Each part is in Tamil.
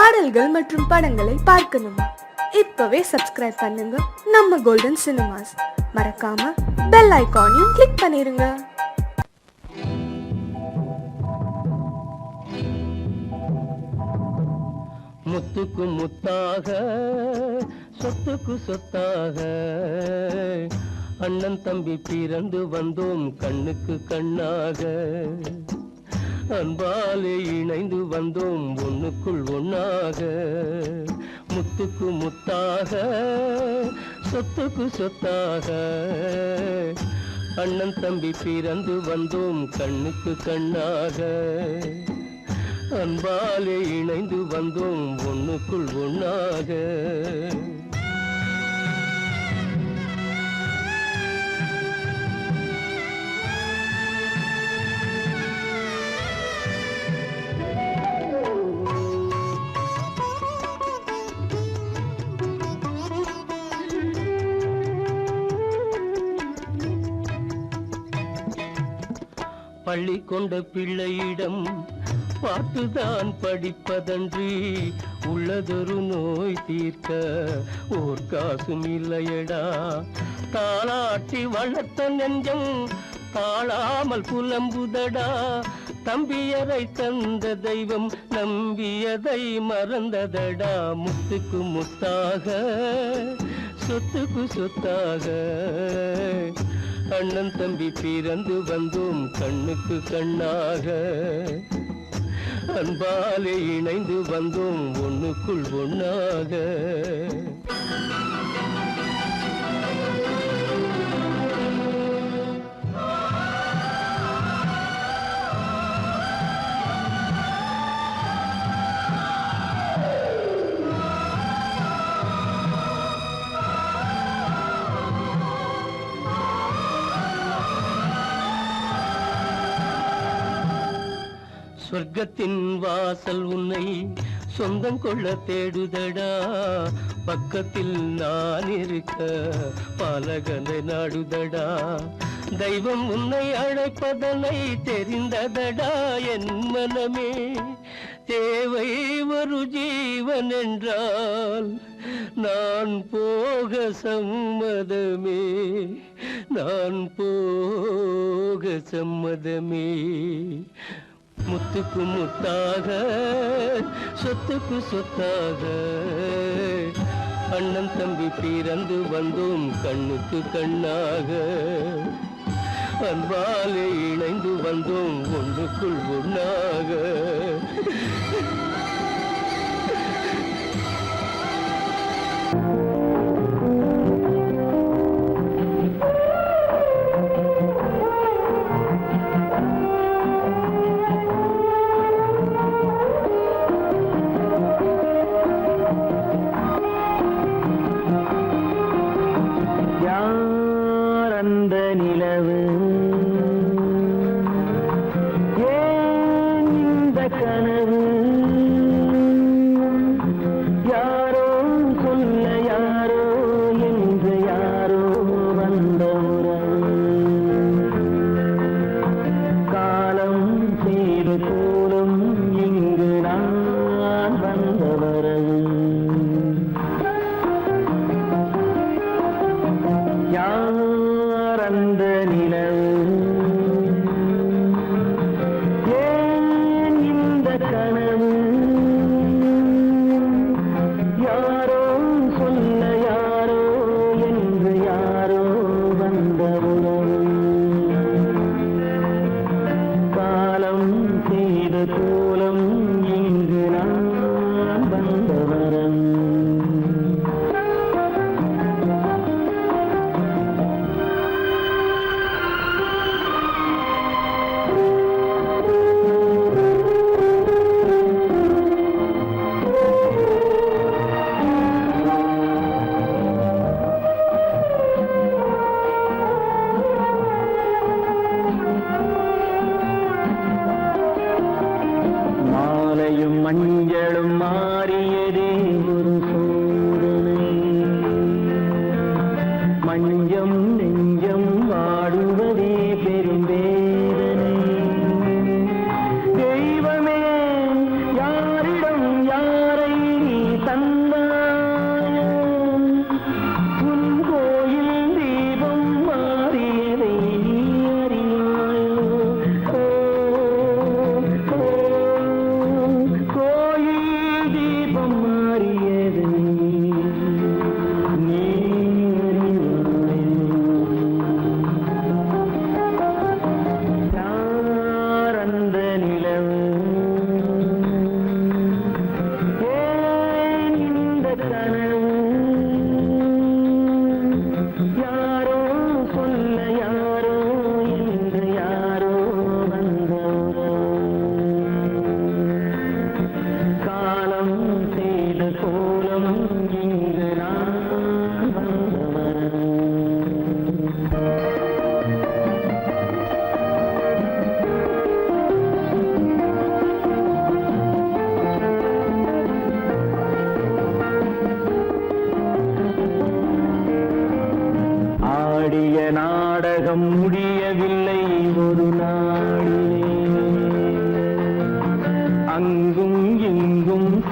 பாடல்கள் மற்றும் படங்களை பார்க்கணுமா? இப்பவே சப்ஸ்கிரைப் பண்ணுங்க நம்ம கோல்டன் சினிமாஸ். மறக்காம பெல் ஐகானையும் கிளிக் பண்ணிருங்க. முத்துக்கு முத்தாக சொத்துக்கு சொத்தாக அண்ணன் தம்பி பிறந்து வந்தோம் கண்ணுக்கு கண்ணாக. அன்பாலே இணைந்து வந்தோம் ஒண்ணுக்குள் ஒண்ணாக. முத்துக்கு முத்தாக சொத்துக்கு சொத்தாக அண்ணன் தம்பி பிறந்து வந்தோம் கண்ணுக்கு கண்ணாக. அன்பாலே இணைந்து வந்தோம் ஒண்ணுக்குள் ஒண்ணாக. பள்ளி கொண்ட பிள்ளையிடம் பார்த்துதான் படிப்பதன்றி உள்ளதொரு நோய் தீர்க்க ஓர் காசும் இல்லையடா. தாளாட்டி வளர்த்த நெஞ்சம் தாழாமல் புலம்புதடா. தம்பியரை தந்த தெய்வம் நம்பியதை மறந்ததடா. முத்துக்கு முத்தாக சொத்துக்கு சொத்தாக அண்ணன் தம்பி பிறந்து வந்தோம் கண்ணுக்கு கண்ணாக. அன்பாலே இணைந்து வந்தோம் ஒண்ணுக்குள் ஒண்ணாக. சொர்க்கத்தின் வாசல் உன்னை சொந்தம் கொள்ள தேடுதடா. பக்கத்தில் நான் இருக்க பாலகனை நாடுதடா. தெய்வம் உன்னை அழைப்பதனை தெரிந்ததடா என் மனமே. தேவை ஒரு ஜீவன் என்றால் நான் போக சம்மதமே. நான் போக சம்மதமே. முத்துக்கு முத்தாக சொத்துக்கு சொத்தாக அண்ணன் தம்பி பிறந்து வந்தோம் கண்ணுக்கு கண்ணாக. அன்பாலே இணைந்து வந்தோம் ஒன்றுக்குள் ஒண்ணாக. அந்த நிலவு ஏன் இந்த கனவு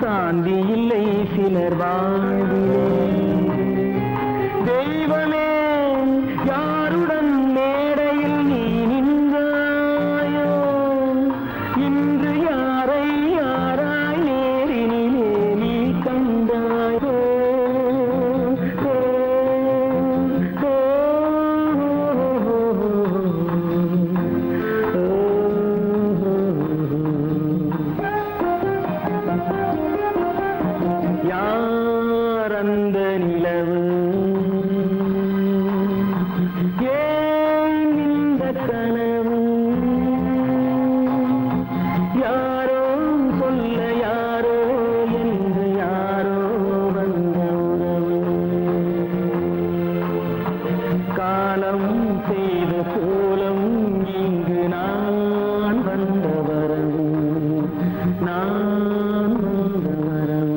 சாந்தி இல்லை சிலர் வாழ்விலே. தெய்வமே யாருடன் மேடையில் நீ நின்றாயோ, இன்று யாரை யாராய் நேரினிலே நீ கண்டாயோ. யாரந்த நிலவு, ஏன் இந்த கனவு, யாரோ சொல்ல யாரோ என்று யாரோ வந்த உறவு. காலம் செய்த கோலம் இங்கு நான் வந்த வரவு, நான் வந்த வரவு.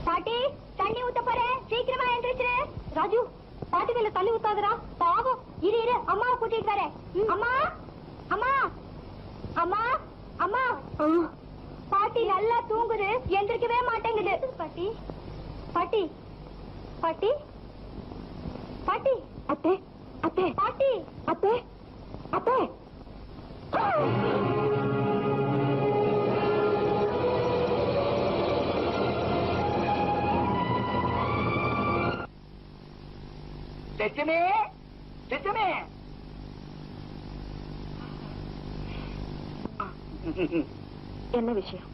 பாட்டி தண்ணி ஊத்த போறேன், சீக்கிரமா எழுந்திருச்சு. ராஜு பாட்டி மேல தண்ணி ஊத்தாதரா, பாவம். இரு இரு, அம்மாவை கூட்டிட்டு வரேன். அம்மா அம்மா அம்மா அம்மா, பாட்டி நல்ல நல்லா தூங்குது, எந்திரிக்கவே மாட்டேங்குது. பாட்டி பாட்டி பாட்டி பாட்டி அத்தை அத்தை பாட்டி அத்தை அத்தை. லட்சுமி லட்சுமி என்ன விஷயம்?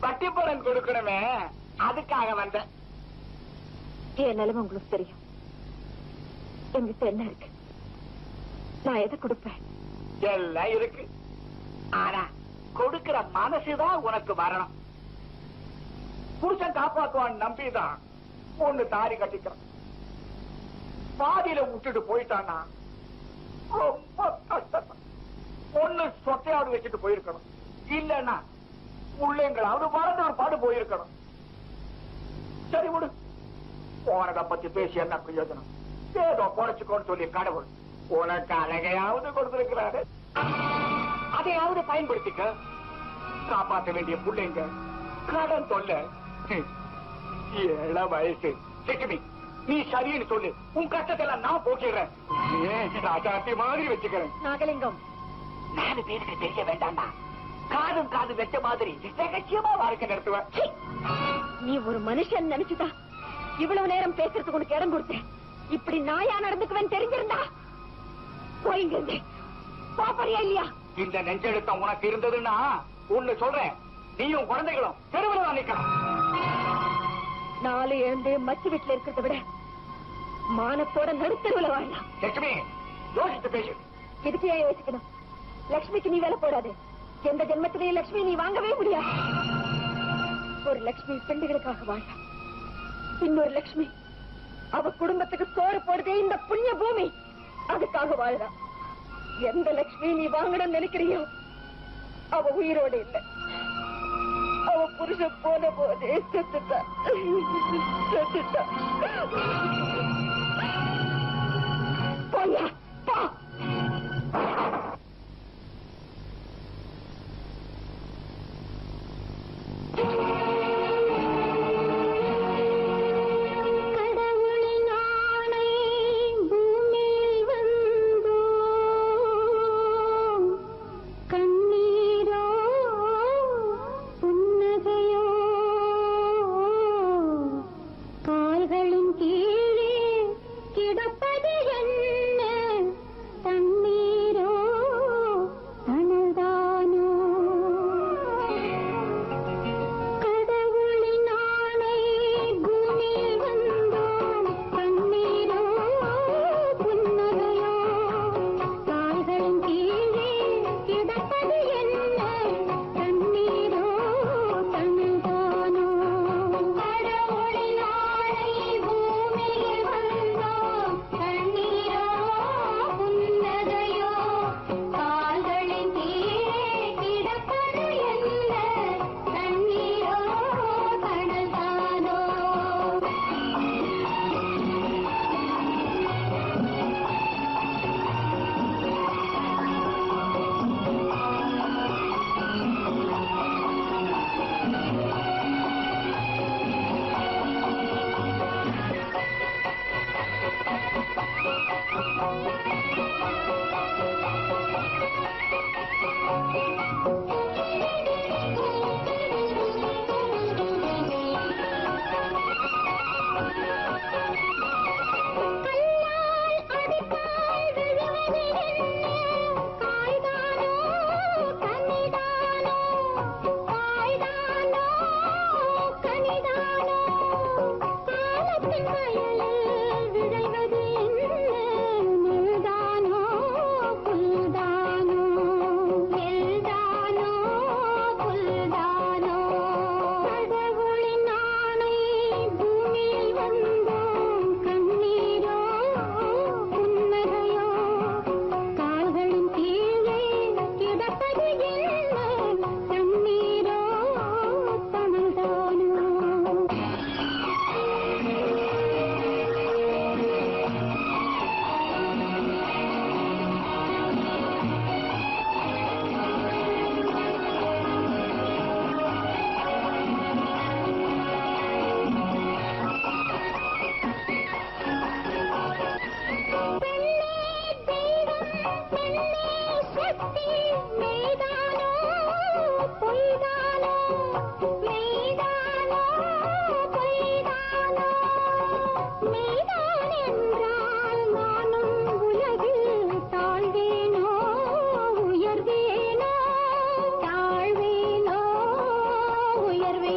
பட்டிப்பலன் கொடுக்கணுமே, அதுக்காக வந்தேன். என் நிலைமை உங்களுக்கு தெரியும். என்கிட்ட என்ன இருக்கு? நான் எதை கொடுப்பேன்? எல்லாம் இருக்கு. ஆனா கொடுக்கிற மனசுதான் உனக்கு வரணும். புருஷன் காப்பாத்துவான் நம்பிதான் ஒண்ணு தாரி கட்டிக்கிறான். பாதியில விட்டுட்டு போயிட்டான்னா ரொம்ப கஷ்டம். ஒண்ணு சொத்தையாவது வச்சுட்டு போயிருக்கணும், இல்லன்னா பிள்ளைங்களாவது வளர்ந்து ஒரு பாடு போயிருக்கணும். சரி விடு, போனதை பத்தி பேசி என்ன பிரயோஜனம்? ஏதோ குறைச்சுக்கோன்னு சொல்லி கடவுள் உனக்கு அழகையாவது கொடுத்திருக்கிறாரு, அதையாவது பயன்படுத்திக்க. காப்பாற்ற வேண்டிய பிள்ளைங்க, கடன் தொல்லை, 7 வயசு. லட்சுமி, நீ சரின்னு சொல்லு, உன் கஷ்டத்தை நான் போக்கிடுறேன். ராஜாத்தி மாதிரி வச்சுக்கிறேன். நாகலிங்கம், 4 பேருக்கு தெரிய வேண்டாம்டா. காதும் காது வச்ச மாதிரி ரகசியமா வாழ்க்கை நடத்துவேன். நீ ஒரு மனுஷன் நினைச்சுதா இவ்வளவு நேரம் பேசுறதுக்கு உனக்கு இடம் கொடுத்தேன். இப்படி நாயா நடந்துக்குவேன் தெரிஞ்சிருந்தா போயிங்க பாப்பறியா இல்லையா? இந்த நெஞ்செழுத்தம் உனக்கு இருந்ததுன்னா ஒண்ணு சொல்றேன், நீயும் குழந்தைகளும் தெருவில் தான் நிக்கலாம். 4 எழுந்து மச்சு வீட்டுல இருக்கிறத விட மானத்தோட நடுத்தருவில் வாழலாம். லட்சுமி, யோசித்து பேசு. இதுக்கு ஏன் யோசிக்கணும்? லட்சுமிக்கு நீ வேலை போடாது. எந்த ஜென்மத்திலேயே லட்சுமி நீ வாங்கவே முடியாது. ஒரு லட்சுமி பெண்களுக்காக வாழ, இன்னொரு லட்சுமி அவ குடும்பத்துக்கு சோறு போடுதே இந்த புண்ணிய பூமி, அதுக்காக வாழறா. எந்த லட்சுமி நீ வாங்கணும்னு நினைக்கிறியோ அவ உயிரோடு இல்லை. அவ புருஷன் போன போதே செத்துட்டா செத்துட்டா. போயா பா.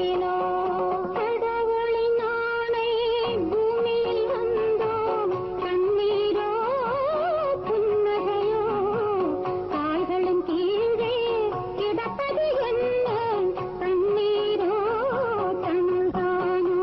ஏனோ கடவுளின் ஆணை பூமியில் வந்தோம் கண்ணீரோ புன்னகையோ கால்களும் கீழே கிடப்பது என்ன தண்ணீரோ தந்தானோ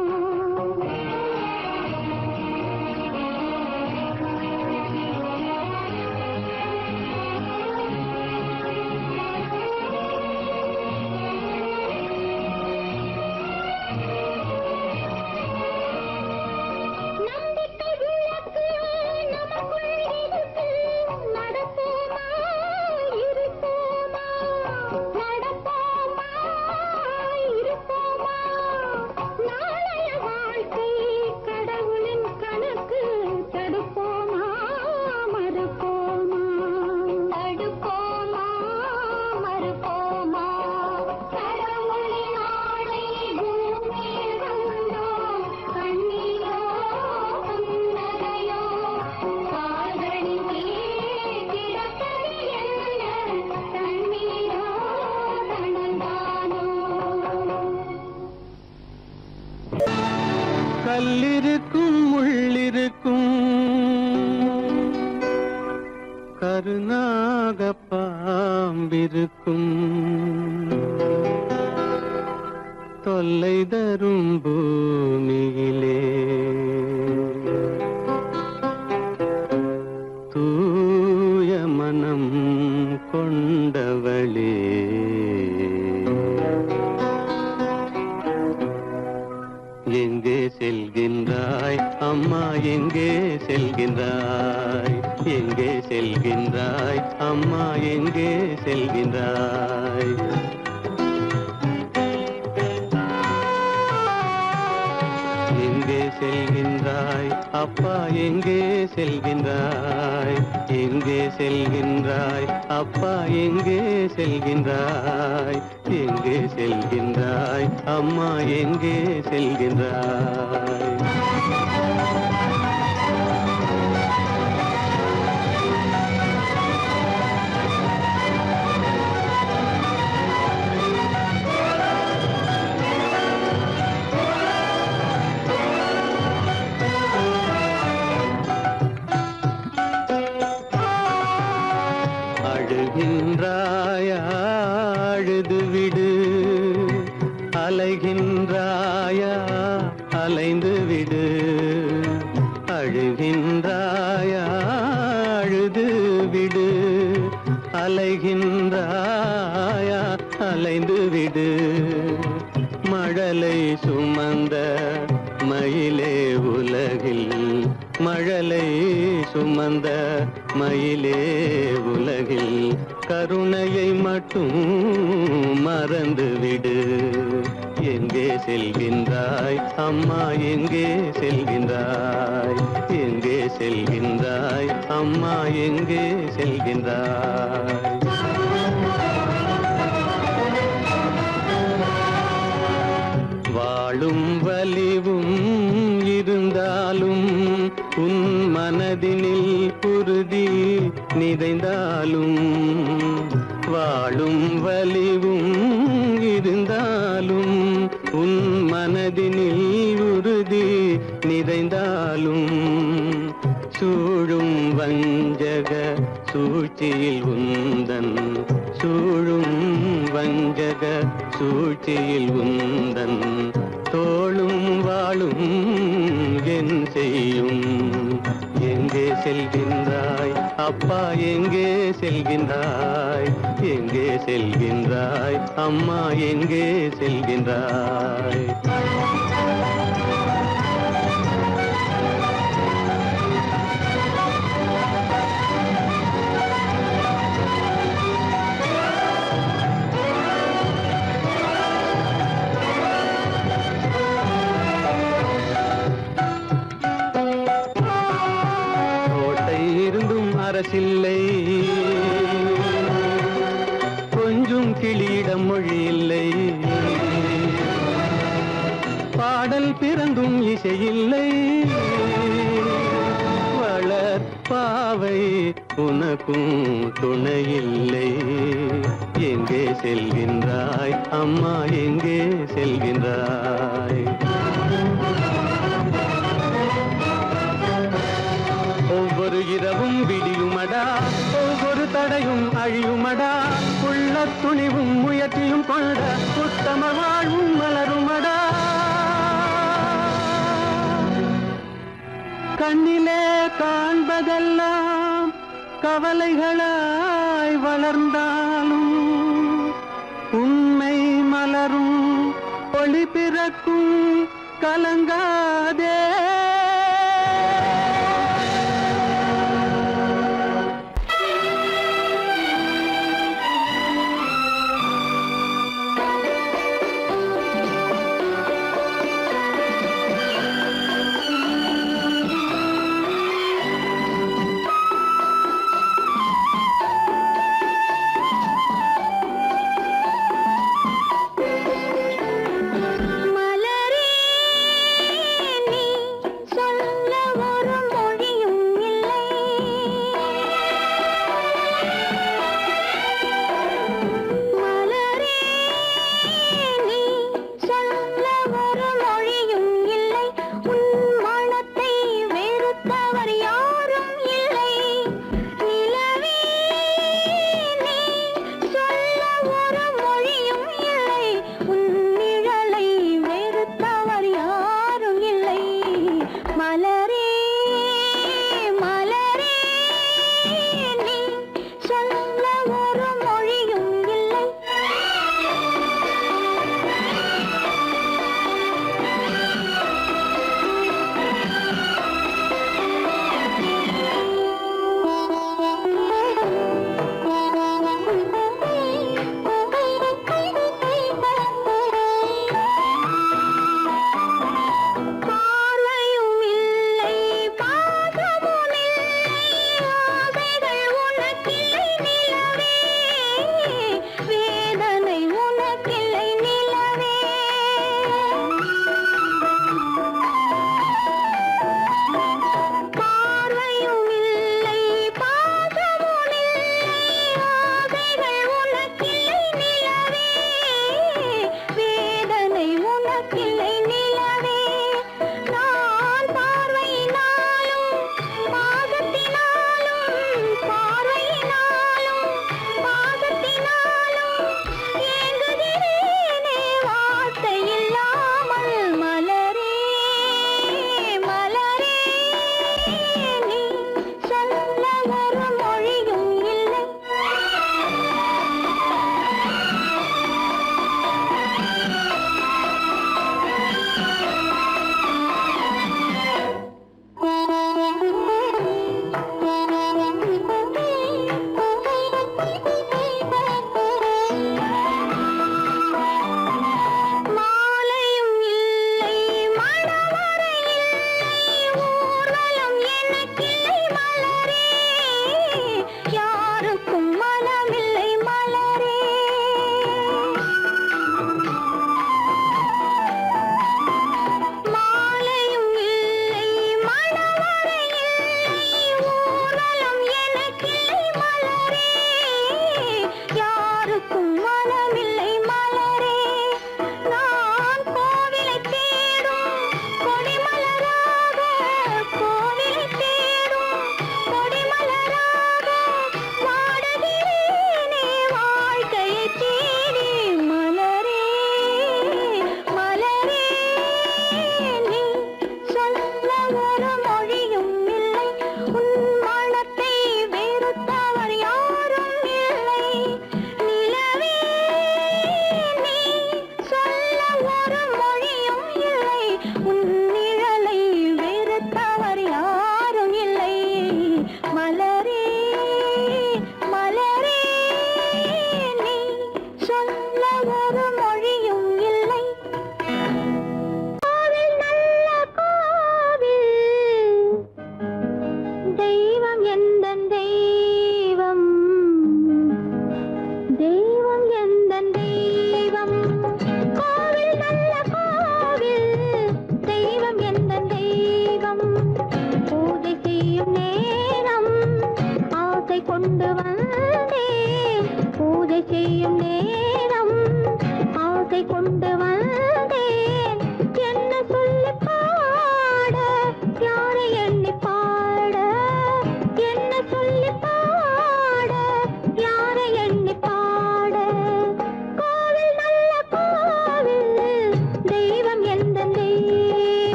நம்பிக்கை விளக்கு நமக்குள் இருக்கு நடப்போமா இருப்போமா நடப்போமா இருப்போமா நாளைய வாழ்க்கை கடவுளின் கணக்கு தடுப்போமா மறுப்போமா தடுப்போமா மறுப்போமா கடவுளின் ஆணை பூமியில் வந்தோம் கண்ணீரோ புன்னகையோ கால்களின் கீழே கிடப்பது என்ன தண்ணீரோ தனந்தானோ கல்லிருக்கும் முள்ளிருக்கும் கருநாக பாம்பிருக்கும் தொல்லை தரும் பூமியிலே தூய மனம் கொண்டவளே எங்கே செல்கின்றாய் அம்மா எங்கே செல்கின்றாய் எங்கே செல்கின்றாய் அம்மா எங்கே செல்கின்றாய் எங்கே செல்கின்றாய் அப்பா எங்கே செல்கின்றாய் எங்கே செல்கின்றாய் அப்பா எங்கே செல்கின்றாய் எங்கே செல்கின்றாய் அம்மா எங்கே செல்கின்றாய் அழுகின்றாயா அழுது விடு அலைகின்றாயா அலைந்து விடு அழுகின்றாயா அழுது விடு அலைகின்றாயா அலைந்து விடு மழலை சுமந்த மயிலே உலகில் மழலை சுமந்த மயிலே உலகில் கருணையை மட்டும் மறந்துவிடு எங்கே செல்கின்றாய் அம்மா எங்கே செல்கின்றாய் எங்கே செல்கின்றாய் அம்மா எங்கே செல்கின்றாய் வாழும் வலிவும் இருந்தாலும் உன் மனதினில் குருதி நிறைந்தாலும் வாழும் வலிவும் இருந்தாலும் உன் மனதினில் உறுதி நிறைந்தாலும் சூழும் வஞ்சக சூழ்ச்சியில் உந்தன் சூழும் வஞ்சக சூழ்ச்சியில் உந்தன் தோளும் வாழும் என் செய்யும் எங்கே செல்கின்றாய் அப்பா எங்கே செல்கின்றாய் எங்கே செல்கின்றாய் அம்மா எங்கே செல்கின்றாய் அரசில்லை கொஞ்சம் கிளியிடம் மொழி இல்லை பாடல் பிறந்தும் இசையில்லை வளர் பாவை உனக்கும் துணையில்லை. எங்கே செல்கின்றாய் அம்மா, எங்கே செல்கின்றாய்? ஒவ்வொரு இரவும் விடியுமடா, ஒவ்வொரு தடையும் அழியுமடா, உள்ள துணிவும் முயற்சியும் கொண்ட உத்தம வாழ்வும் மலருமடா. கண்ணிலே காண்பதெல்லாம் கவலைகளாய் வளர்ந்தாலும் உண்மை மலரும், ஒளி பிறக்கும், கலங்காதே.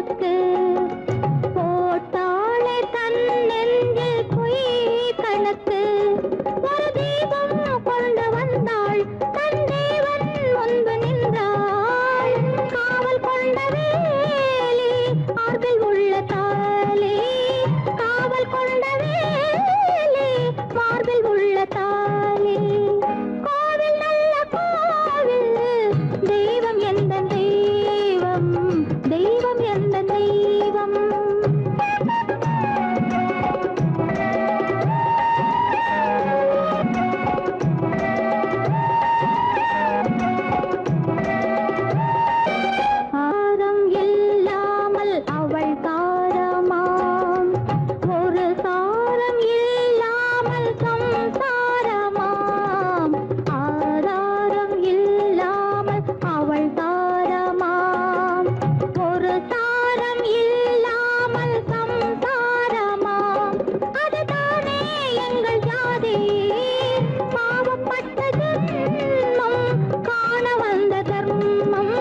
கணக்கு போட்டாளே தன் நெஞ்சில் பொய் கணக்கு ஒரு தீபம் கொண்டு வந்தாள் தன் தேவன் முன்பு நின்றாள் காவல் கொண்ட வேலி மார்பில் உள்ள தாலி காவல் கொண்ட வேலி மார்பில் உள்ள தாலி கோவில் நல்ல கோவில் தெய்வம் எந்த தெய்வம் தெய்வம் எந்த தெய்வம் ஆரம் இல்லாமல் அவள் தாரமாம் ஒரு சாரம் இல்லாமல் சம்சாரமாம் ஆதாரம் இல்லாமல் அவள் தாரமாம் ஒரு சாரம் இல்லாமல் சம்சாரமாம் அதுதானே எங்கள் ஜாதி பாவப்பட்ட ஜென்மம் காண வந்த தர்மம்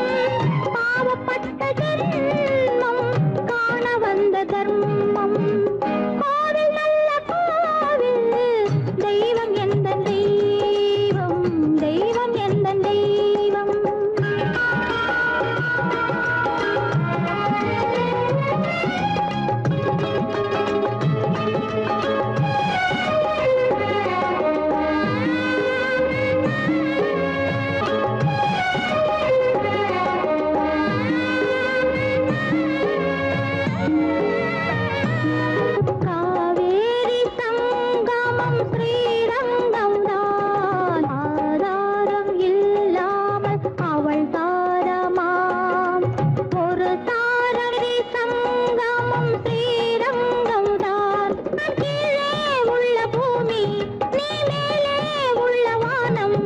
பாவப்பட்ட ஜென்மம் காண வந்த தர்மம் கோவில் நல்ல கோவில் தெய்வம் எந்த தெய்வம் தெய்வம் எந்த தெய்வம் காவேரி சங்கமம் ஸ்ரீரங்கம் தான் ஆதாரம் இல்லாமல் அவள் தாரமாம் ஒரு தாரரி சங்கமம் ஸ்ரீரங்கம் தான் கீழே உள்ள பூமி நீ மேலே உள்ள வானம்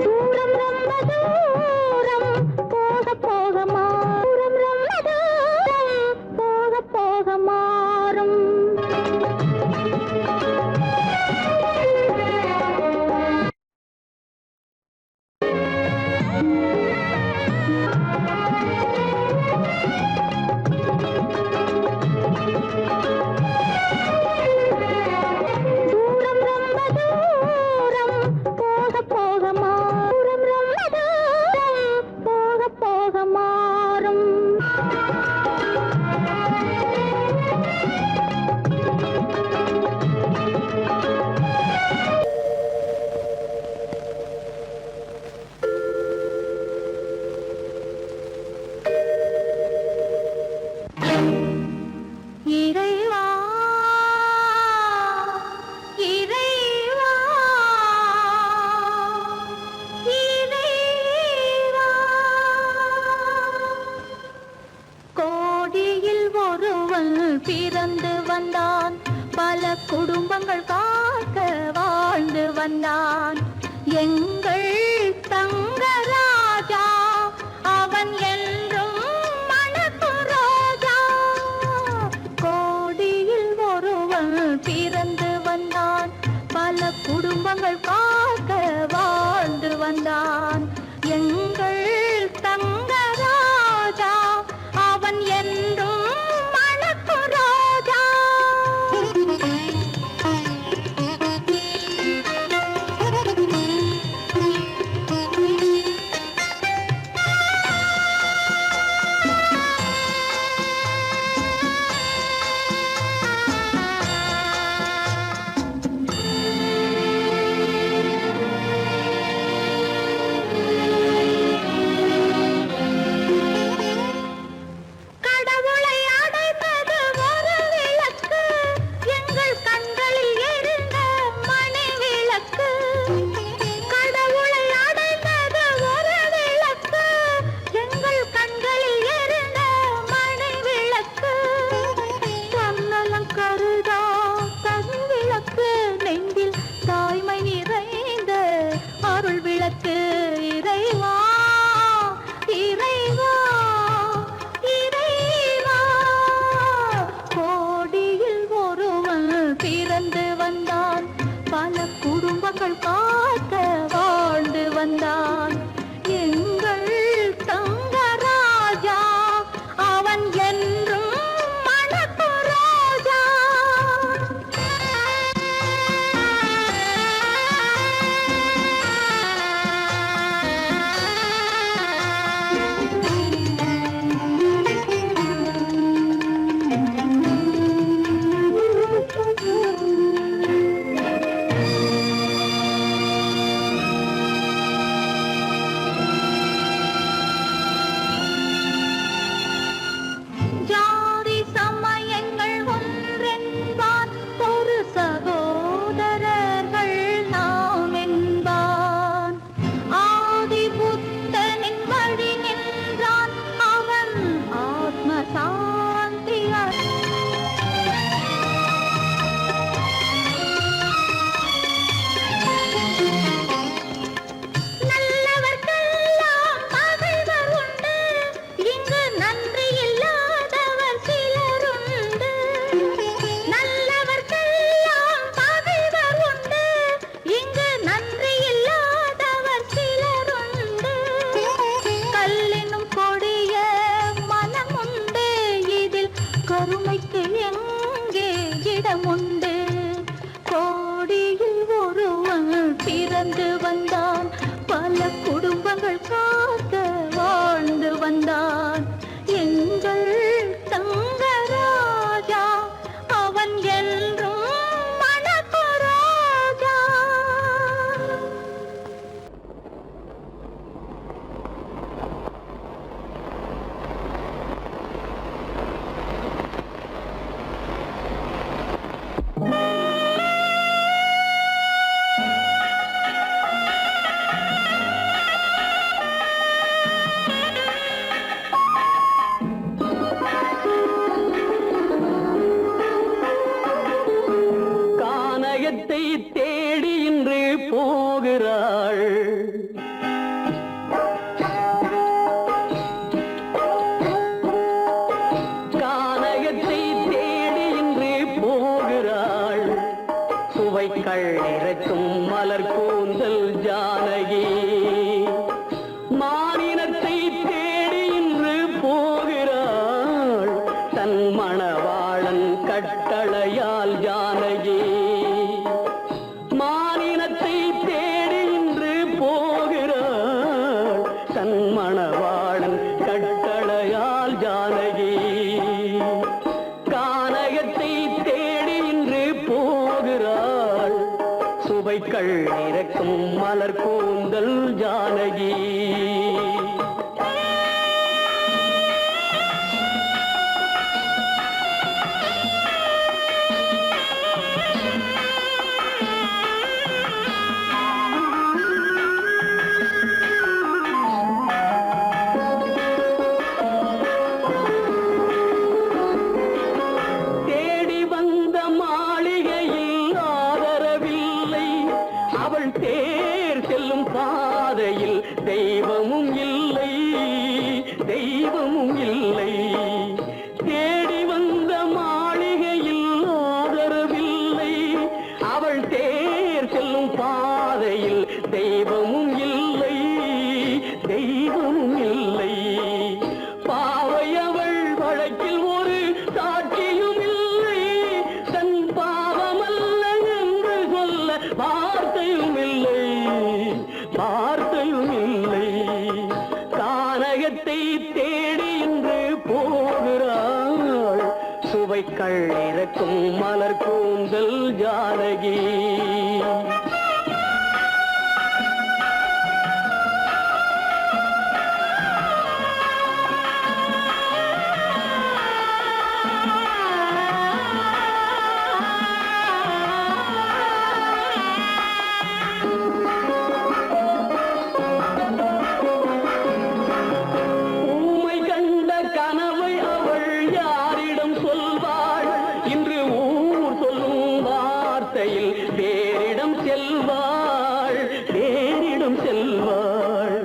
தூரம் ரொம்ப தூரம் போக போக மாறும் ரொம்ப தூரம் போக போக மாறும் தூரம் ரொம்ப தூரம் போக போக மாறும் ரொம்ப தூரம் போக போக மாறும் இறைவா இறைவா இறைவா கோடியில் ஒருவன் பிறந்து வந்தான் பல குடும்பங்கள் காக்க வாழ்ந்து வந்தான் எங்கள் தங்கராஜா அவன் என்றும் மணக்கும் ரோஜா கோடியில் ஒருவன் பிறந்து வந்தான் பல குடும்பங்கள் காக்க வாழ்ந்து வந்தான் எங்கள் தங்கராஜா அவன் என்றும் மணக்கும் ரோஜா நியாயமுண்டு. கோடியில் ஒருவன் பிறந்து வந்தான், பல குடும்பங்கள் காக்க வாழ்ந்து வந்தான். எங்கள் தங்கராஜா அவன் என்றும் மணக்கு ராஜா. கானகத்தை தேடி இன்று போகிறாள். கானகத்தை தேடி இன்று போகிறாள். சுவைக்கள் இறக்கும் மலர் கூந்தல் ஜானகி. மானினத்தை தேடி இன்று போகிறாள். தன் மணவாளன் கட்டளையால் ஜானகி. மானினத்தை தேடி இன்று போகிறாள். தன் மணவாளன் கட்டளையால் ஜானகி. கானகத்தை தேடி இன்று போகிறாள். சுவைக்கள் இறக்கும் மலர் கூந்தல் ஜானகி. தேடி வந்த மாளிகையில் ஆதரவில்லை. அவள் தேர் செல்லும் பாதையில் தெய்வமும் இல்லை, தெய்வமும் இல்லை. தேடி வந்த மாளிகையில் ஆதரவில்லை. அவள் தேர் செல்லும் பாதையில் தெய்வமும் இல்லை, தெய்வமும் இல்லை. பாவை அவள் வழக்கில் ஒரு சாட்சியும் இல்லை. தன் பாவமல்ல என்று சொல்ல வார்த்தையும் இல்லை, வார்த்தையும் இல்லை. கானகத்தை தேடி இன்று போகிறாள். சுவைக்கள் இறக்கும் மலர் கூந்தல் ஜானகி. ஊமை கண்ட கனவை அவள் யாரிடம் சொல்வாள்? இன்று ஊர் சொல்லும் வார்த்தையில் வேறிடம் செல்வாள், வேறிடம் செல்வாள்.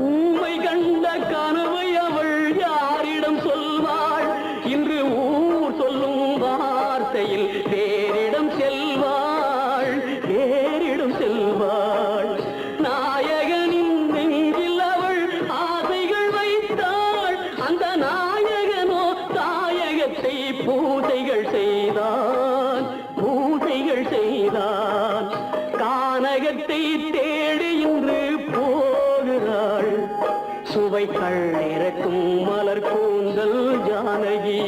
ஊமை கண்ட கனவை அவள் யாரிடம் சொல்வாள்? இன்று ஊர் சொல்லும் வார்த்தையில் வேறிடம் செல்வாள், வேறிடம் செல்வாள். நாயகனின் நெஞ்சில் அவள் ஆசைகள் வைத்தாள். அந்த நாயகனோ தாயகத்தை பூஜைகள் செய்தான், பூஜைகள் செய்தான். கானகத்தை தேடி இன்று போகிறாள். சுவைக்கள் இறக்கும் மலர் கூந்தல் ஜானகி.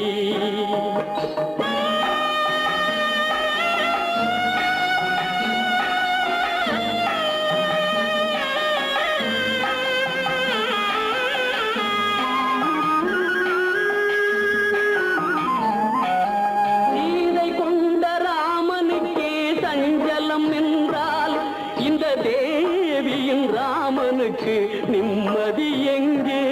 சீதை கொண்ட ராமனுக்கே சஞ்சலம் என்றால் இந்த தேவியின் ராமனுக்கு நிம்மதி எங்கே,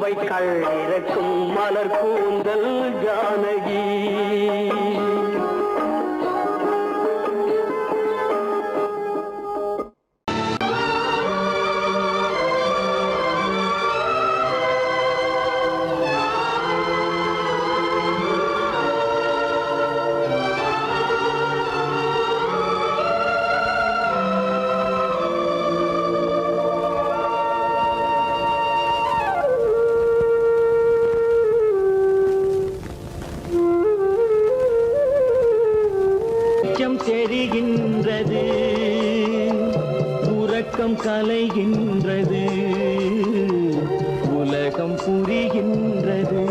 பூவை கள்ளிறக்கும் மலர் கூந்தல் ஜானகி. தெரிகின்றது, உறக்கம் கலைகின்றது, உலகம் புரிகின்றது,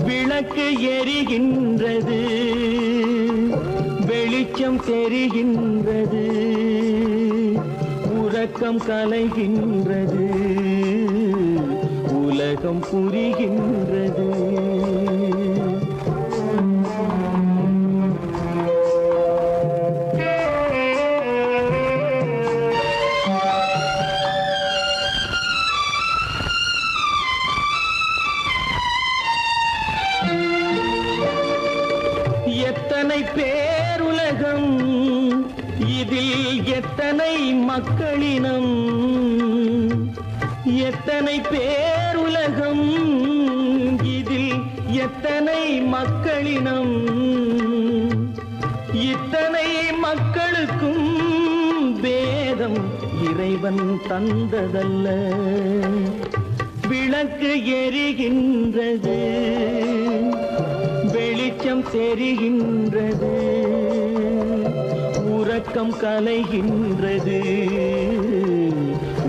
விளக்கு எரிகின்றது, வெளிச்சம் தெரிகின்றது, உறக்கம் கலைகின்றது, உலகம் புரிகின்றது. எத்தனை பேருலகம், இதில் எத்தனை மக்களினம், எத்தனை பேருலகம், இதில் எத்தனை மக்களினம், இத்தனை மக்களுக்கும் வேதம் இறைவன் தந்ததல்ல. விளக்கு எரிகின்றது, வெளிச்சம் தெரிகின்றது, உறக்கம் கலைகின்றது,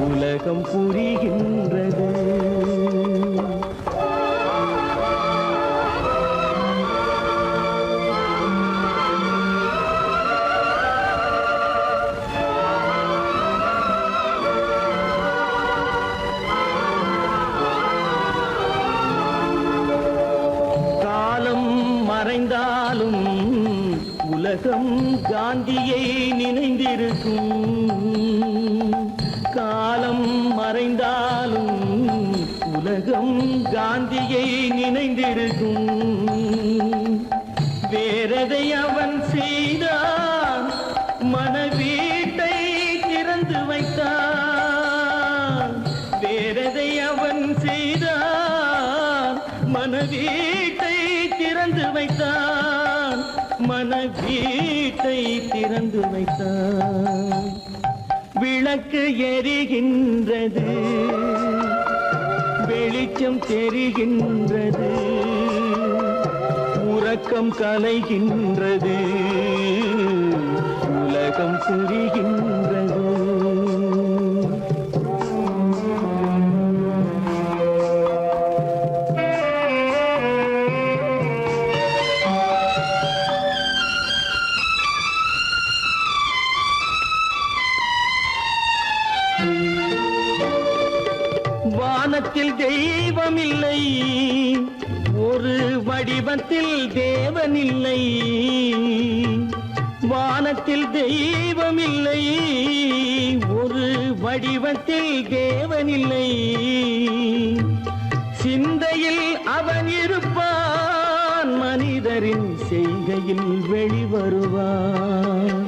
உலகம் புரிகின்றது. மறைந்தாலும் உலகம் காந்தியை நினைந்திருக்கும், காலம் மறைந்தாலும் உலகம் காந்தியை நினைந்திருக்கும். வேறதை அவன் செய்தான், மனவீட்டை திறந்து வைத்தான். வேறதை அவன் செய்தான், மனவீட்டை திறந்து வைத்தான், மனவீட்டை திறந்து வைத்தான். விளக்கு எரிகின்றது, வெளிச்சம் தெரிகின்றது, உறக்கம் கலைகின்றது, உலகம் புரிகின்றது. வானத்தில் தெய்வம் இல்லை, ஒரு வடிவத்தில் தேவன் இல்லை. வானத்தில் தெய்வம் இல்லை, ஒரு வடிவத்தில் தேவன் இல்லை. சிந்தையில் அவன் இருப்பான், மனிதரின் செய்கையில் வெளிவருவான்.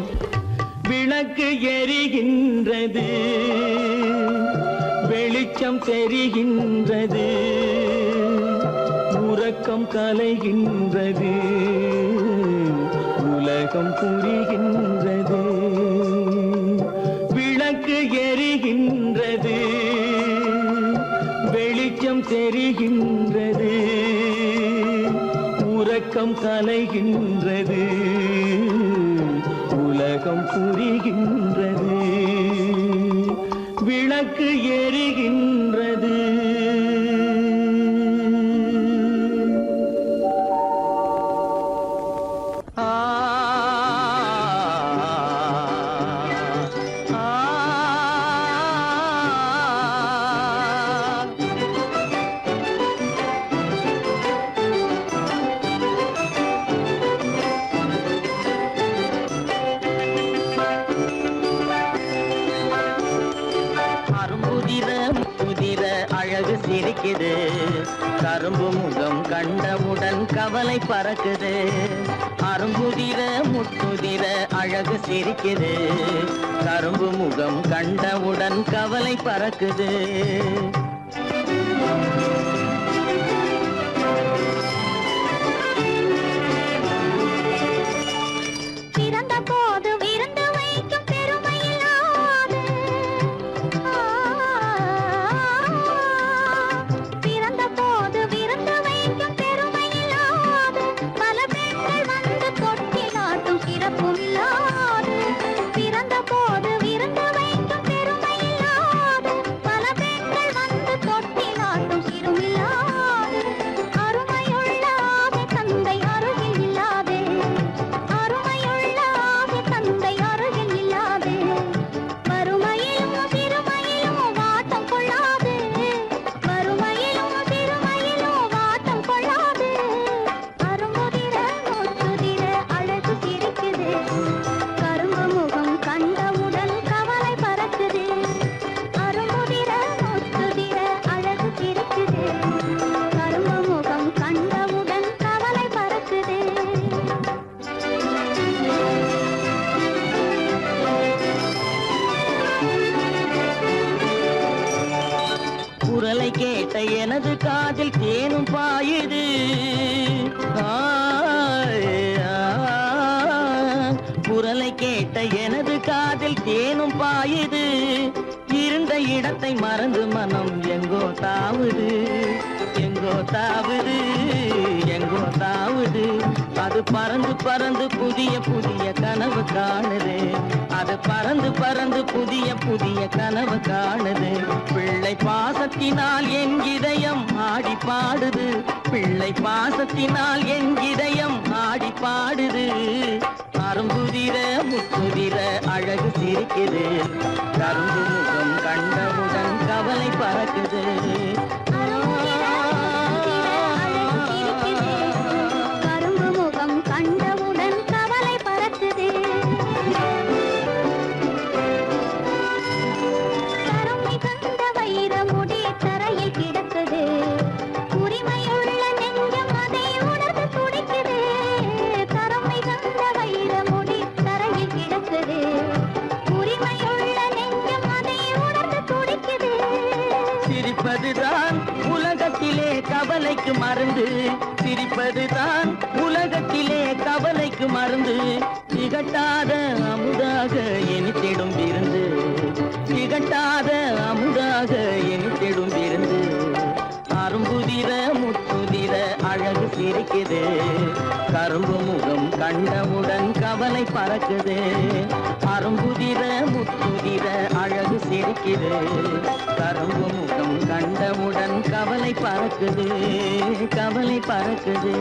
விளக்கு எரிகின்றது, வெளிச்சம் தெரிகின்றது, உறக்கம் கலைகின்றது, உலகம் புரிகின்றது. விளக்கு எரிகின்றது, வெளிச்சம் தெரிகின்றது, உறக்கம் கலைகின்றது, உலகம் புரிகின்றது. விளக்கு எரிகின்றது. அரும்புதிர முத்துதிர அழகு சிரிக்குது கரும்பு முகம் கண்டவுடன் கவலை பறக்குது அரும்புதிர முத்துதிர அழகு சிரிக்குது கரும்பு முகம் கண்டவுடன் கவலை பறக்குது பிறந்த போது விருந்து வைக்கும் பெருமையில்லாது பிறந்த போது விருந்து வைக்கும் பெருமையில்லாது பல பெண்கள் வந்து தொட்டிலாட்டும் சிறப்பும் இல்லாது பிறந்த போது விருந்து வைக்கும் பெருமையில்லாது பல பெண்கள் வந்து தொட்டிலாட்டும் சிறுமில்லாது அருமையுள்ள ஆவி தந்தை அருகில் இல்லாதே அருமையுள்ள ஆவி தந்தை அருகில் இல்லாதே வறுமையிலும் சிறுமையிலும் வாட்டம் கொள்ளாது வறுமையிலும் சிறுமையிலும் வாட்டம் கொள்ளாது அரும்புதிர முத்துதிர அழகு சிரிக்குது கரும்பு முகம் கண்டவுடன் கவலை பறக்குது அரும்புதிர முத்துதிர அழகு சிரிக்குது கரும்பு முகம் கண்டவுடன் கவலை பறக்குது குரலை கேட்ட எனது காதில் தேனும் பாயுது குரலை கேட்ட எனது காதில் தேனும் பாயுது இருந்த இடத்தை மறந்து மனம் எங்கோ தாவுது எங்கோ தாவுது எங்கோ தாவுது அது பறந்து பறந்து புதிய புதிய கனவு காணுது அது பறந்து பறந்து புதிய புதிய கனவு காணுது பிள்ளை பாசத்தினால் என் இதயம் ஆடி பாடுது பிள்ளை பாசத்தினால் என் இதயம் ஆடி பாடுது அரும்புதிர முத்துதிர அழகு சிரிக்குது கரும்பு முகம் கண்டவுடன் கவலை பறக்குது கரும்பு முகம் கண்டவுடன் கவலை பறக்குது தரம் மிகுந்த வைரமுடி தரையில் கிடக்குது உரிமையுள்ள நெஞ்சம் அதை உணர்ந்து துடிக்குது தரம் மிகுந்த வைரமுடி தரையில் கிடக்குது உரிமையுள்ள நெஞ்சம் அதை உணர்ந்து துடிக்குது சிரிப்பதுதான் உலகத்திலே கவலைக்கு மருந்து சிரிப்பதுதான் உலகத்திலே கவலைக்கு மருந்து திகட்டாத அமுதாக இனித்திடும் விருந்து திகட்டாத அமுதாக இனித்திடும் விருந்து அரும்புதிர முத்துதிர அழகு சிரிக்குது கரும்பு முகம் கண்டவுடன் கவலை பறக்குது அரும்புதிர முத்துதிர அழகு சிரிக்குது கரும்பு முகம் கண்டவுடன் கவலை பறக்குது கவலை பறக்குது